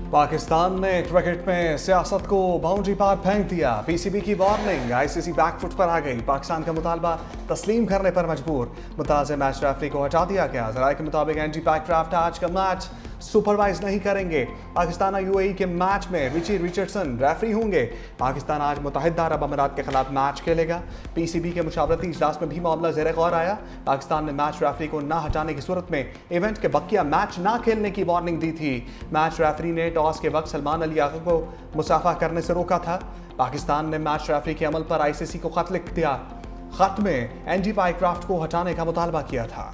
पाकिस्तान ने क्रिकेट में सियासत को बाउंड्री पार फेंक दिया। पीसीबी की वार्निंग, आईसीसी बैकफुट पर आ गई। पाकिस्तान का मुतालबा तस्लीम करने पर मजबूर। मुताज़ मैच रेफरी को हटा दिया गया। जराये के मुताबिक एनजी पैकक्राफ्ट आज का मैच सुपरवाइज नहीं करेंगे। पाकिस्तान और यूएई के मैच में रिची रिचर्डसन रेफरी होंगे। पाकिस्तान आज मुत्तहिदा अरब अमीरात के खिलाफ मैच खेलेगा। पीसीबी के मुशावरती इजलास में भी मामला ज़ेर गौर आया। पाकिस्तान ने मैच रेफरी को ना हटाने की सूरत में इवेंट के बकिया मैच ना खेलने की वार्निंग दी थी। मैच रेफरी ने टॉस के वक्त सलमान अली आगा को मुसाफा करने से रोका था। पाकिस्तान ने मैच रेफरी के अमल पर आईसीसी को खत लिख दिया। खत में एनजी पैकक्राफ्ट को हटाने का मुतालबा किया था।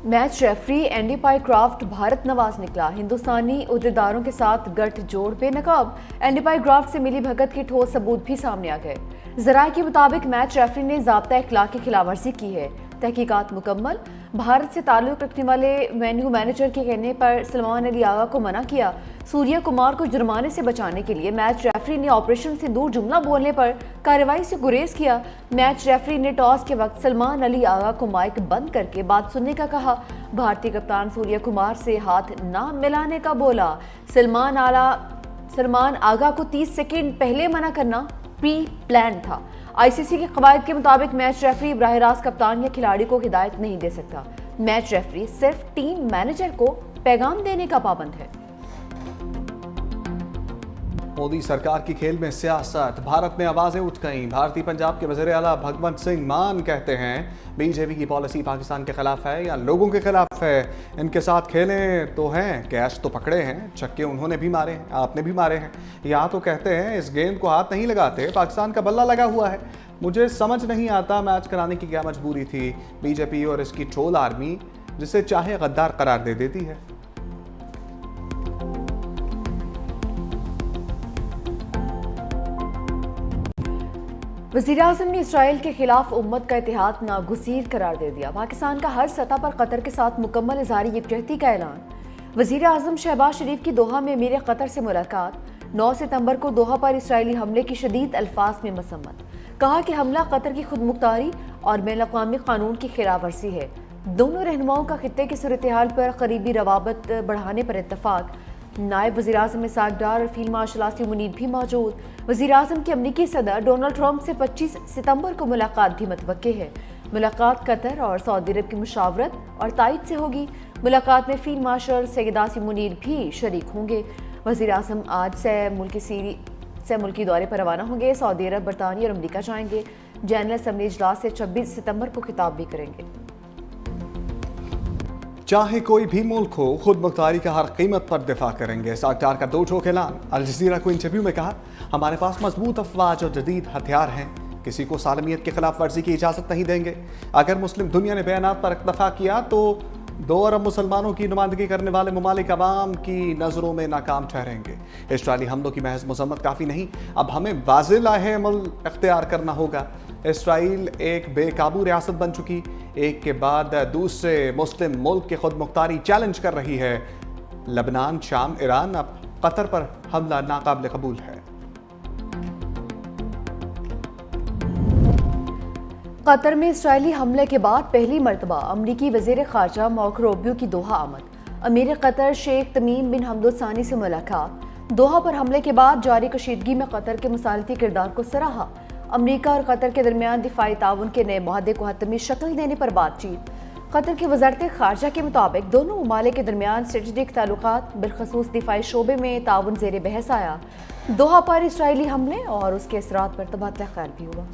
Match referee Andy Pycroft Bharat नवाज निकला। हिंदुस्तानी उहदेदारों के साथ गठजोड़ बेनकाब। एंडी पैकक्राफ्ट से मिली भगत के ठोस सबूत भी सामने आ गए। जराये के मुताबिक मैच रेफरी ने ज़ाब्ता इखलाक की खिलाफवर्जी की है। तहकीकात मुकम्मल। भारत से ताल्लुक़ रखने वाले वेन्यू मैनेजर के कहने पर सलमान अली आगा को मना किया। सूर्या कुमार को जुर्माने से बचाने के लिए मैच रेफरी ने ऑपरेशन सिंदूर जुमला बोलने पर कार्रवाई से गुरेज किया। मैच रेफरी ने टॉस के वक्त सलमान अली आगा को माइक बंद करके बात सुनने का कहा। भारतीय कप्तान सूर्या कुमार से हाथ ना मिलाने का बोला। सलमान आगा को 30 सेकेंड पहले मना करना प्री प्लान था। आईसीसी के कवायद के मुताबिक मैच रेफरी बराह रास्त कप्तान या खिलाड़ी को हिदायत नहीं दे सकता। मैच रेफरी सिर्फ टीम मैनेजर को पैगाम देने का पाबंद है। मोदी सरकार की खेल में सियासत, भारत में आवाजें उठ गईं। भारतीय पंजाब के वज़ीर आला भगवंत सिंह मान कहते हैं बीजेपी की पॉलिसी पाकिस्तान के खिलाफ है या लोगों के खिलाफ है। इनके साथ खेलें तो हैं, कैच तो पकड़े हैं, छक्के उन्होंने भी मारे हैं, आपने भी मारे हैं। या तो कहते हैं इस गेंद को हाथ नहीं लगाते, पाकिस्तान का बल्ला लगा हुआ है। मुझे समझ नहीं आता मैच कराने की क्या मजबूरी थी। बीजेपी और इसकी ट्रोल आर्मी जिसे चाहे गद्दार करार दे देती है। वज़ीर-ए-आज़म ने इसराइल के खिलाफ उम्मत का इत्तेहाद नागुज़ीर करार दे दिया। पाकिस्तान का हर सतह पर कतर के साथ मुकम्मल इज़हारी यकजहती का ऐलान। वज़ीर-ए-आज़म शहबाज शरीफ की दोहा में अमीर कतर से मुलाकात। 9 सितंबर को दोहा पर इसराइली हमले की शदीद अल्फाज में मसम्मत। कहा कि हमला कतर की खुद मुख्तारी और बैनुल-अक़वामी कानून की खिलाफ वर्जी है। दोनों रहनुमाओं का खित्ते की सूरत-ए-हाल पर करीबी रवाबत बढ़ाने पर इत्तफाक। नायब वज़ीर-ए-आज़म इसहाक़ डार और फील्ड मार्शल आसिम मुनीर भी मौजूद। वज़ीर-ए-आज़म के अमरीकी सदर डोनाल्ड ट्रंप से 25 सितंबर को मुलाकात भी मुतवक्के है। मुलाकात कतर और सऊदी अरब की मुशावरत और तायद से होगी। मुलाकात में फील्ड मार्शल सैयद आसिम मुनीर भी शरीक होंगे। वज़ीर-ए-आज़म आज से मुल्की दौरे पर रवाना होंगे। सऊदी अरब, बरतानिया और अमरीका जाएंगे। जनरल असम्बली इजलास से 26 सितंबर को खिताब भी करेंगे। चाहे कोई भी मुल्क हो, खुद मुख्तारी का हर कीमत पर दिफा करेंगे। इसहाक़ डार का दो ठोक ऐलान। अल जज़ीरा को इंटरव्यू में कहा, हमारे पास मजबूत अफवाज और जदीद हथियार हैं, किसी को सालमियत की खिलाफ वर्जी की इजाज़त नहीं देंगे। अगर मुस्लिम दुनिया ने बयानात पर इक्तफा किया तो 2 अरब मुसलमानों की नुमाइंदगी करने वाले ममालिक अवाम की नज़रों में नाकाम ठहरेंगे। इसराइली हमलों की महज मजम्मत काफ़ी नहीं, अब हमें वाज़ेह लाहे अमल इख्तियार करना होगा। इसराइल एक बेकाबू रियासत बन चुकी, एक के बाद दूसरे मुस्लिम मुल्क के खुद मुख्तारी चैलेंज कर रही है। लबनान, शाम, ईरान, अब कतर पर हमला नाकाबिल कबूल है। कतर में इसराइली हमले के बाद पहली मरतबा अमरीकी वज़ीर ख़ारजा मार्को रूबियो की दोहा आमद। अमीर कतर शेख तमीम बिन हमद अल सानी से मुलाकात। दोहा पर हमले के बाद जारी कशीदगी में कतर के मुसालती किरदार को सराहा। अमरीका और कतर के दरमियान दिफाई ताउन के नए मुआहदे को हतमी शक्ल देने पर बातचीत। कतर की वज़ारत ख़ारजा के मुताबिक दोनों ममालिक के दरमियान स्ट्रेटेजिक ताल्लुकात बिलखसूस दिफाई शोबे में ताउन ज़ेर बहस आया। दोहा पर इसराइली हमले और उसके असरात पर तबादला ख्याल भी हुआ।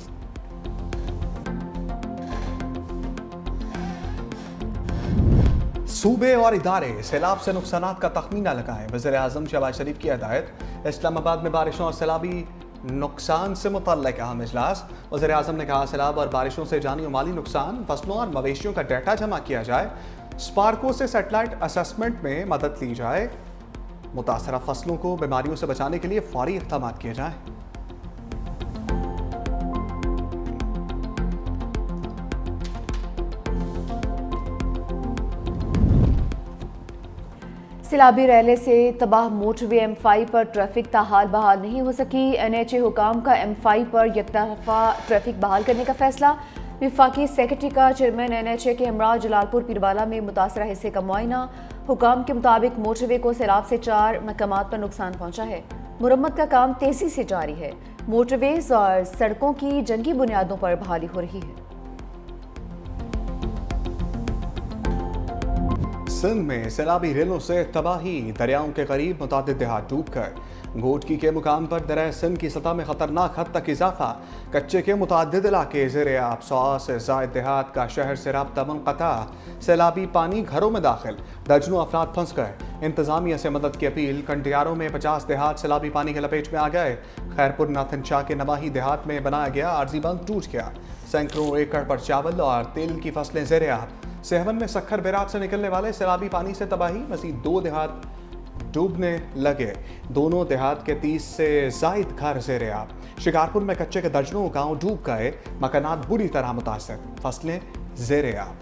सूबे और इदारे सैलाब से नुकसानात का तखमीना लगाएं। वज़ीर-ए-आज़म शहबाज शरीफ की हिदायत। इस्लामाबाद में बारिशों और सैलाबी नुकसान से मुतल्लिक़ अहम इजलास। वज़ीर-ए-आज़म ने कहा, सैलाब और बारिशों से जानी और माली नुकसान, फसलों और मवेशियों का डाटा जमा किया जाए। स्पार्को से सैटेलाइट असेसमेंट में मदद ली जाए। मुतासरा फसलों को बीमारियों से बचाने के लिए फौरी इक़दाम किए जाएँ। सैलाबी रैले से तबाह मोटरवे M5 पर ट्रैफिक ताहाल बहाल नहीं हो सकी। NHA हुकाम का M5 पर यकतरफा ट्रैफिक बहाल करने का फैसला। वफाकी सेक्रेटरी का चेयरमैन NHA के हमरा जलालपुर पीरवाला में मुतासरा हिस्से का मुआयना। हुकाम के मुताबिक मोटरवे को सैलाब से 4 मकामात पर नुकसान पहुंचा है। मुरम्मत का काम तेजी से जारी है। मोटरवेज और सड़कों की जंगी बुनियादों पर बहाली हो रही है। सिंध में सैलाबी रेलों से तबाही, दरियाओं के करीब मुतादिद देहात डूब कर। गोटकी के मुकाम पर दरिया सिंध की सतह में खतरनाक हद तक इजाफा। कच्चे के मुतादिद इलाके ज़ेरे आब, 100 से ज़ायद देहात का शहर से राब्ता मुनक़ता। सैलाबी पानी घरों में दाखिल, दर्जनों अफराद फंस गए। इंतजामिया से मदद की अपील। कंटियारों में 50 देहात सैलाबी पानी के लपेट में आ गए। खैरपुर नाथन शाह के नवाही देहात में बनाया गया आर्जी बंद टूट गया। सैकड़ों एकड़ पर चावल और तेल की फसलें ज़ेरे आब। सेहवन में सक्खर बैराज से निकलने वाले सैलाबी पानी से तबाही, मज़ीद 2 देहात डूबने लगे। दोनों देहात के 30 से ज़ायद घर ज़ेरे आब। शिकारपुर में कच्चे के दर्जनों गांव डूब गए। मकानात बुरी तरह मुतासर, फसलें ज़ेरे आब।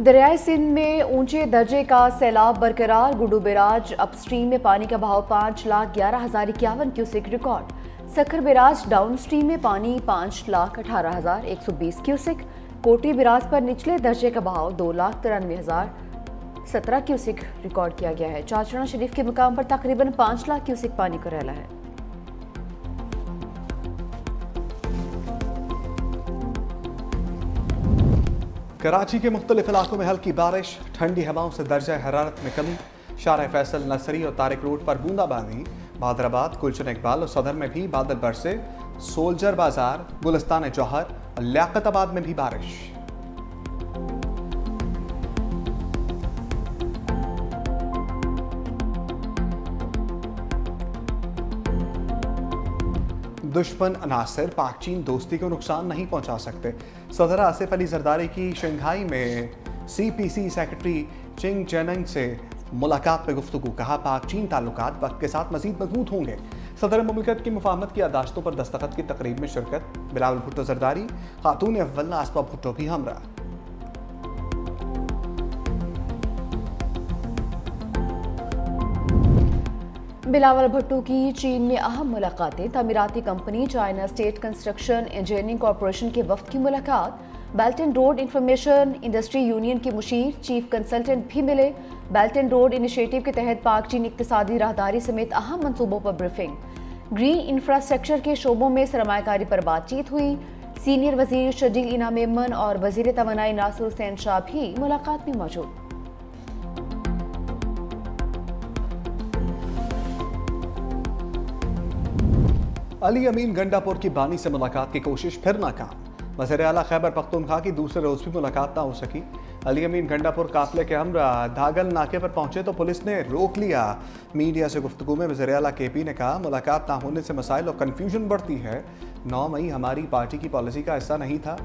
दरियाई सिंध में ऊंचे दर्जे का सैलाब बरकरार। गुड्डू बैराज अपस्ट्रीम में पानी का बहाव 5,11,051 cusec record. Sukkur barrage down stream में पानी 5,18,120 क्यूसेक। कोटी बैराज पर निचले दर्जे का बहाव 2,93,017 क्यूसेक रिकॉर्ड किया गया है। चाचना शरीफ के मुकाम पर तकरीबन 5 लाख क्यूसेक पानी का रैला है। कराची के मुख्तलिफ इलाकों में हल्की बारिश, ठंडी हवाओं से दर्जा हरारत में कमी। शारा फैसल, नसरी और तारिक रोड पर बूंदाबांदी। बादराबाद, गुलशन इकबाल और सदर में भी बादल बरसे। सोल्जर बाजार, गुलिस्तान जौहर और लियाकताबाद में भी बारिश। दुश्मन अनासर पाक चीन दोस्ती को नुकसान नहीं पहुंचा सकते। सदर आसिफ अली जरदारी की शंघाई में CPC सेक्रेटरी चिंग चेनंग से मुलाकात में गुफ्तगू। कहा, पाक चीन ताल्लुकात वक्त के साथ मजीद मजबूत होंगे। सदर मुमलिकत की मुफाहमत की यादाश्तों पर दस्तखत की तकरीब में शिरकत। बिलावल भुट्टो जरदारी, खातून अव्वल आसपा भुट्टो भी हमरा। बिलावल भुट्टो की चीन में अहम मुलाकातें। तामीराती company China State Construction Engineering Corporation के वफ्द की मुलाकात। Belt and Road Information Industry Union के मुशीर, चीफ कंसल्टेंट भी मिले। बेल्ट एंड रोड इनिशिएटिव के तहत पाक चीन इक्तिसादी राहदारी समेत अहम मंसूबों पर ब्रीफिंग। ग्रीन इंफ्रास्ट्रक्चर के शोबों में सरमायाकारी पर बातचीत हुई। सीनियर वजीर शजील इना मेमन और वजीर तवानाई नासिर हुसैन शाह भी मुलाकात में मौजूद। अली अमीन गंडापुर की बानी से मुलाकात की कोशिश फिर नाकाम। वज़ीर आला खैबर पख्तूनख्वा की दूसरे रोज भी मुलाकात ना हो सकी। अली अमीन गंडापुर काफिले के हमरा धागल नाके पर पहुंचे तो पुलिस ने रोक लिया। मीडिया से गुफ्तगू में वज़ीर आला KP ने कहा, मुलाकात ना होने से मसाइल और कन्फ्यूजन बढ़ती है। 9 मई हमारी पार्टी की पॉलिसी का हिस्सा नहीं था।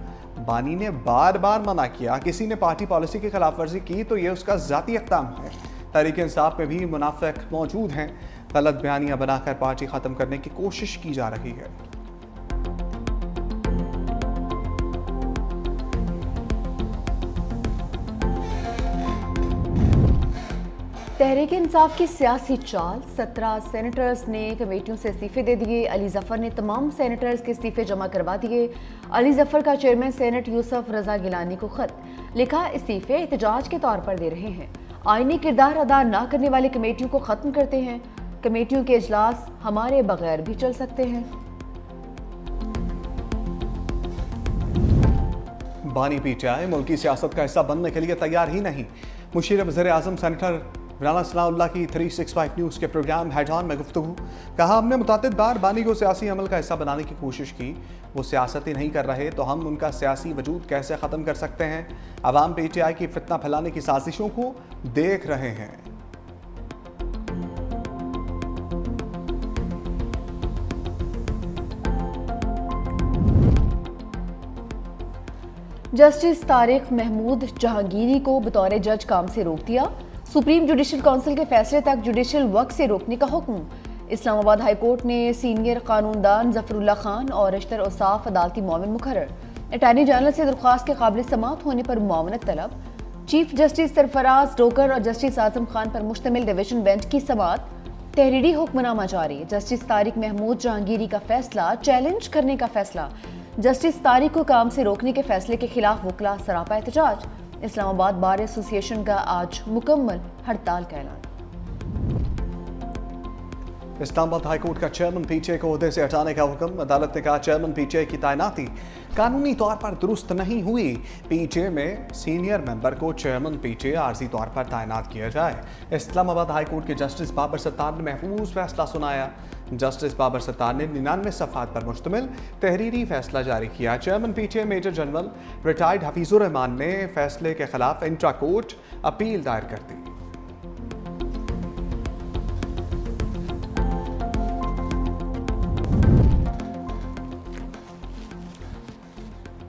बानी ने बार बार मना किया। किसी ने पार्टी पॉलिसी की खिलाफ वर्जी की तो ये उसका ज़ाती इक़दाम है। तहरीक इंसाफ में भी मुनाफिक मौजूद हैं। गलत बयानियां बनाकर पार्टी ख़त्म करने की कोशिश की जा रही है। तहरीक इंसाफ की सियासी चाल। 17 सेनेटर्स ने कमेटियों से इस्तीफे दे दिए। अली जफर ने तमाम सेनेटर्स के इस्तीफे जमा करवा दिए। अली जफर का चेयरमैन सेनेट यूसुफ रजा गिलानी को खत लिखा, इस्तीफे एहतजाज के तौर पर दे रहे हैं। आईनी किरदार अदा न करने वाली कमेटियों को ख़त्म करते हैं। कमेटियों के इजलास हमारे बगैर भी चल सकते हैं। बानी PTI मुल्क की सियासत का हिस्सा बनने के लिए तैयार ही नहीं। मुशीर वज़ीर आज़म सेनेटर राना सनाउल्लाह की 365 न्यूज़ के प्रोग्राम हेड ऑन में गुफ्तगू। कहा, हमने मुतादिद बार बानी को सियासी अमल का हिस्सा बनाने की कोशिश की। वो सियासत ही नहीं कर रहे तो हम उनका सियासी वजूद कैसे ख़त्म कर सकते हैं। अवाम PTI की फितना फैलाने की साजिशों को देख रहे हैं। जस्टिस तारिक महमूद जहांगीरी को बतौर जज काम से रोक दिया। सुप्रीम जुडिशल काउंसिल के फैसले तक जुडिशल वक्त से रोकने का हुक्म। इस्लामाबाद हाई कोर्ट ने सीनियर कानूनदान जफरुल्लाह खान और अशतर औसाफ अदालती मुआविन मुकर्रर। अटॉर्नी जनरल से दरख्वास्त के काबिल समाअत होने पर मुआवनत तलब। चीफ जस्टिस सरफराज डोगर और जस्टिस आजम खान पर मुश्तमिल डिवीजन बेंच की समाअत। तहरीरी हुक्मनामा जारी, जस्टिस तारिक महमूद जहांगीरी का फैसला चैलेंज करने का फैसला। जस्टिस तारिक को काम से रोकने के फैसले के खिलाफ वकला सरापा एहतजाज। इस्लामाबाद बार एसोसिएशन का आज मुकम्मल हड़ताल का ऐलान। इस्लामाबाद हाईकोर्ट का चेयरमैन पीटीआई को ओहदे से हटाने का हुक्म। अदालत ने कहा चेयरमैन पीटीआई की तैनाती कानूनी तौर पर दुरुस्त नहीं हुई। पीटीआई में सीनियर मेंबर को चेयरमैन पीटीआई आर्जी तौर पर तैनात किया जाए। इस्लामाबाद हाईकोर्ट के जस्टिस बाबर सत्तार ने महफूज फैसला सुनाया। जस्टिस बाबर सत्तार ने 99 सफ़हात पर मुश्तमिल तहरीरी फैसला जारी किया। Chairman PTI major general retired Hafeezur Rehman ने फैसले के खिलाफ इंट्रा कोर्ट अपील दायर कर दी।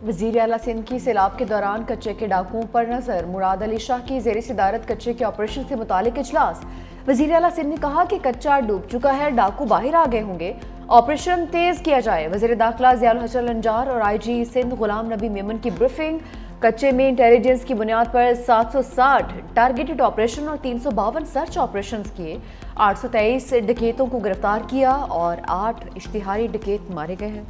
वज़ीर आला सिंध की सैलाब के दौरान कच्चे के डाकुओं पर नजर। मुराद अली शाह की ज़ेर सदारत कच्चे के ऑपरेशन से मुतालिक इजलास। वज़ीर आला सिंध ने कहा कि कच्चा डूब चुका है, डाकू बाहर आ गए होंगे, ऑपरेशन तेज किया जाए। वज़ीर दाखिला ज़ियाउल हसन अंजार और IG सिंध गुलाम नबी मेमन की ब्रीफिंग। कच्चे में इंटेलिजेंस की बुनियाद पर 760 टारगेटेड ऑपरेशन और 352 सर्च ऑपरेशन किए। 823 डकैतों को गिरफ्तार किया और 8 इश्तिहारी डकैत मारे गए हैं।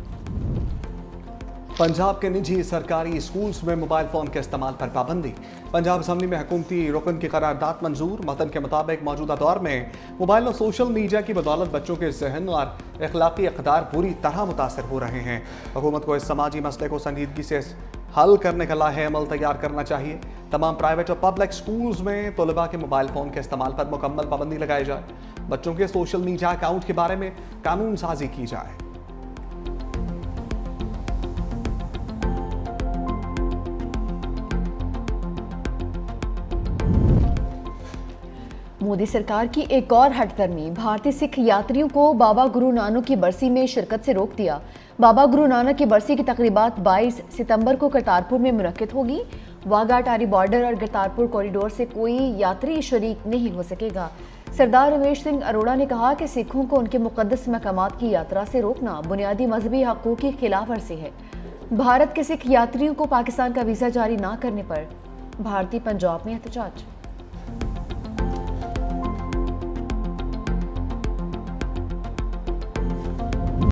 पंजाब के निजी सरकारी स्कूल्स में मोबाइल फ़ोन के इस्तेमाल पर पाबंदी। पंजाब असम्बली में हुकूमती रुकन की करारदाद मंजूर। मतन के मुताबिक मौजूदा दौर में मोबाइल और सोशल मीडिया की बदौलत बच्चों के जहन और अखलाकी इक़दार बुरी तरह मुतासर हो रहे हैं। हुकूमत को इस समाजी मसले को संजीदगी से हल करने का लाहे अमल तैयार करना चाहिए। तमाम प्राइवेट और पब्लिक स्कूल्स में तलबा के मोबाइल फ़ोन के इस्तेमाल पर मुकम्मल पाबंदी लगाई जाए। बच्चों के सोशल मीडिया अकाउंट के बारे में कानून साजी की जाए। मोदी सरकार की एक और हटदर्मी। भारतीय सिख यात्रियों को बाबा गुरु नानक की बरसी में शिरकत से रोक दिया। बाबा गुरु नानक की बरसी की तकरीबात 22 सितंबर को करतारपुर में मुनक्किद होगी। वाघा अटारी बॉर्डर और करतारपुर कॉरिडोर से कोई यात्री शरीक नहीं हो सकेगा। सरदार रमेश सिंह अरोड़ा ने कहा कि सिखों को उनके मुकद्दस मकामात की यात्रा से रोकना बुनियादी मजहबी हकूक़ की खिलाफ वर्जी है। भारत के सिख यात्रियों को पाकिस्तान का वीज़ा जारी ना करने पर भारतीय पंजाब में एहतजाज।